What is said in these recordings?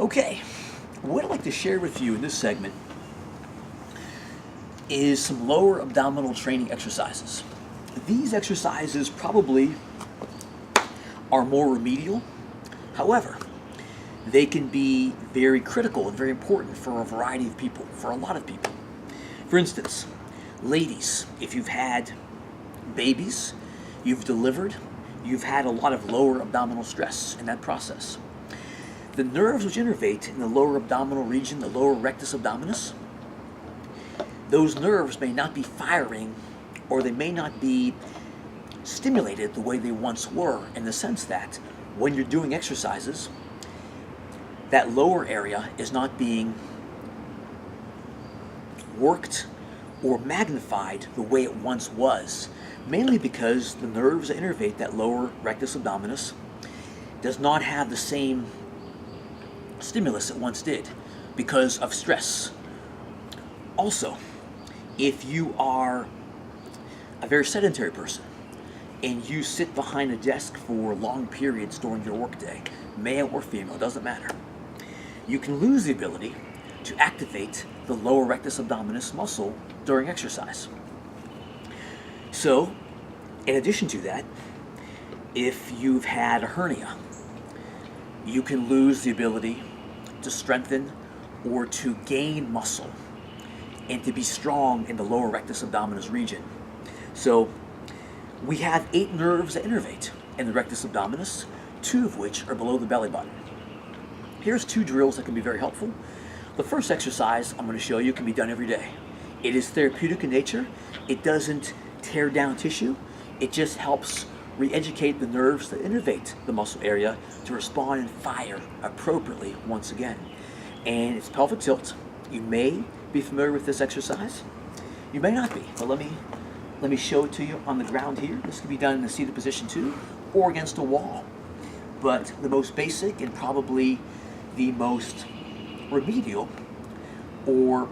Okay, what I'd like to share with you in this segment is some lower abdominal training exercises. These exercises probably are more remedial. However, they can be very critical and very important for a variety of people, for a lot of people. For instance, ladies, if you've had babies, you've delivered, you've had a lot of lower abdominal stress in that process. The nerves which innervate in the lower abdominal region, the lower rectus abdominis, those nerves may not be firing, or they may not be stimulated the way they once were, in the sense that when you're doing exercises, that lower area is not being worked or magnified the way it once was, mainly because the nerves that innervate that lower rectus abdominis does not have the same stimulus it once did because of stress. Also, if you are a very sedentary person and you sit behind a desk for long periods during your workday, male or female, doesn't matter, you can lose the ability to activate the lower rectus abdominis muscle during exercise. So, in addition to that, if you've had a hernia, you can lose the ability to strengthen or to gain muscle and to be strong in the lower rectus abdominis region. So we have 8 nerves that innervate in the rectus abdominis, 2 of which are below the belly button. Here's 2 drills that can be very helpful. The first exercise I'm going to show you can be done every day. It is therapeutic in nature. It doesn't tear down tissue. It just helps re-educate the nerves that innervate the muscle area to respond and fire appropriately once again. And it's pelvic tilt. You may be familiar with this exercise. You may not be, but let me show it to you on the ground here. This can be done in a seated position too, or against a wall. But the most basic and probably the most remedial, or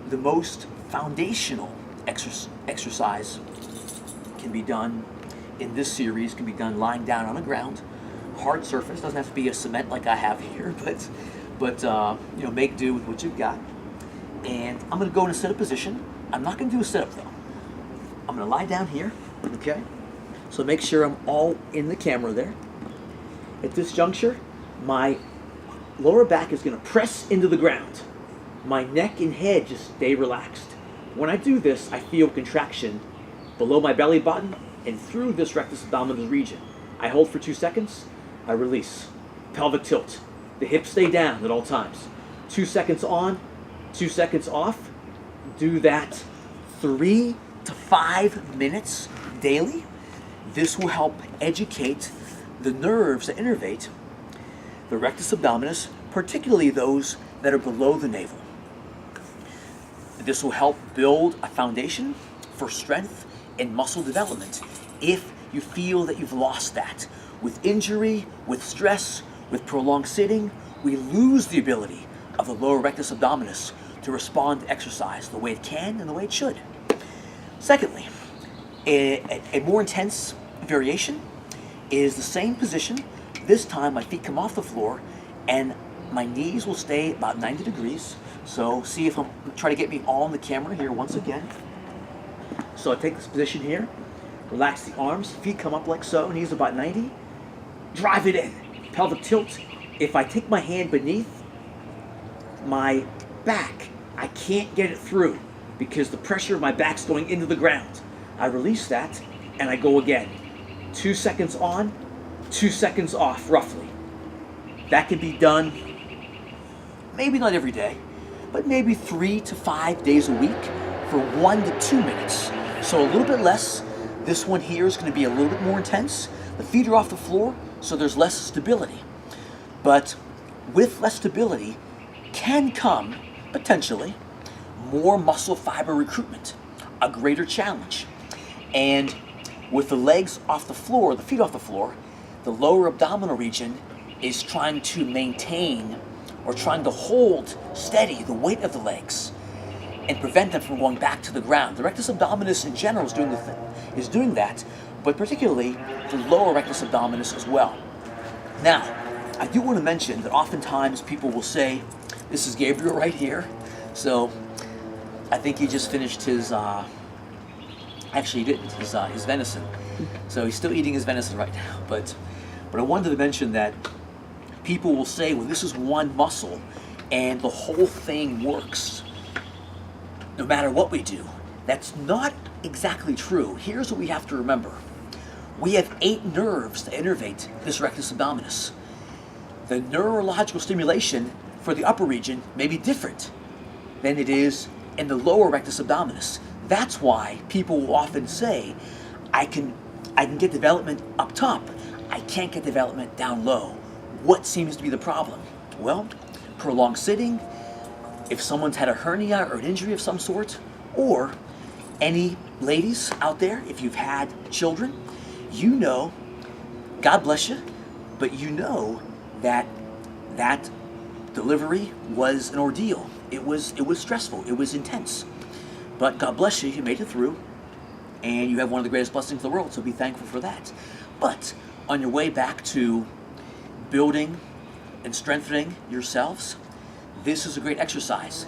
the most foundational exercise can be done in this series, can be done lying down on the ground, hard surface. Doesn't have to be a cement like I have here, but make do with what you've got. And I'm going to go in a sit-up position. I'm not going to do a sit-up though. I'm going to lie down here, okay? So make sure I'm all in the camera there. At this juncture, my lower back is going to press into the ground. My neck and head just stay relaxed. When I do this, I feel contraction below my belly button and through this rectus abdominis region. I hold for 2 seconds, I release. Pelvic tilt. The hips stay down at all times. 2 seconds on, 2 seconds off. Do that 3 to 5 minutes daily. This will help educate the nerves that innervate the rectus abdominis, particularly those that are below the navel. This will help build a foundation for strength and muscle development if you feel that you've lost that. With injury, with stress, with prolonged sitting, we lose the ability of the lower rectus abdominis to respond to exercise the way it can and the way it should. Secondly, a more intense variation is the same position. This time my feet come off the floor and my knees will stay about 90 degrees. So see if I'm trying to get me all in the camera here once again. So I take this position here, relax the arms, feet come up like so, knees about 90, drive it in, pelvic tilt. If I take my hand beneath my back, I can't get it through because the pressure of my back's going into the ground. I release that and I go again. 2 seconds on, 2 seconds off, roughly. That can be done, maybe not every day, but maybe 3 to 5 days a week for 1 to 2 minutes. So a little bit less. This one here is going to be a little bit more intense. The feet are off the floor, so there's less stability. But with less stability can come, potentially, more muscle fiber recruitment, a greater challenge. And with the legs off the floor, the feet off the floor, the lower abdominal region is trying to maintain or trying to hold steady the weight of the legs and prevent them from going back to the ground. The rectus abdominis in general is doing that, but particularly the lower rectus abdominis as well. Now, I do want to mention that oftentimes people will say, this is Gabriel right here. So I think he just finished his, actually he didn't, his venison. So he's still eating his venison right now. But I wanted to mention that people will say, well, this is one muscle and the whole thing works no matter what we do. That's not exactly true. Here's what we have to remember. We have 8 nerves that innervate this rectus abdominis. The neurological stimulation for the upper region may be different than it is in the lower rectus abdominis. That's why people will often say, I can get development up top. I can't get development down low. What seems to be the problem? Well, prolonged sitting, if someone's had a hernia or an injury of some sort, or any ladies out there, if you've had children, you know, God bless you, but you know that that delivery was an ordeal. It was stressful. It was intense. But God bless you, you made it through, and you have one of the greatest blessings in the world, so be thankful for that. But on your way back to building and strengthening yourselves, this is a great exercise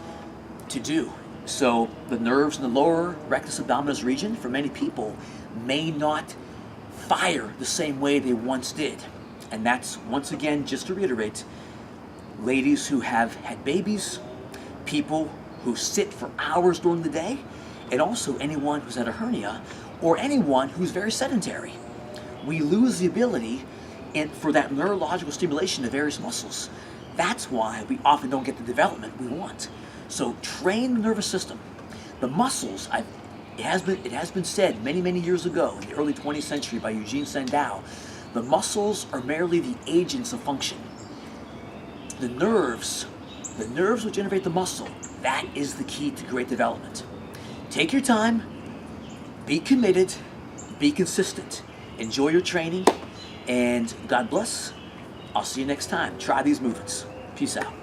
to do. So the nerves in the lower rectus abdominis region, for many people, may not fire the same way they once did. And that's, once again, just to reiterate, ladies who have had babies, people who sit for hours during the day, and also anyone who's had a hernia, or anyone who's very sedentary. We lose the ability for that neurological stimulation of various muscles. That's why we often don't get the development we want. So train the nervous system. The muscles, it has been said many years ago, in the early 20th century by Eugene Sandow, the muscles are merely the agents of function. The nerves which generate the muscle, that is the key to great development. Take your time, be committed, be consistent, enjoy your training, and God bless. I'll see you next time. Try these movements. Peace out.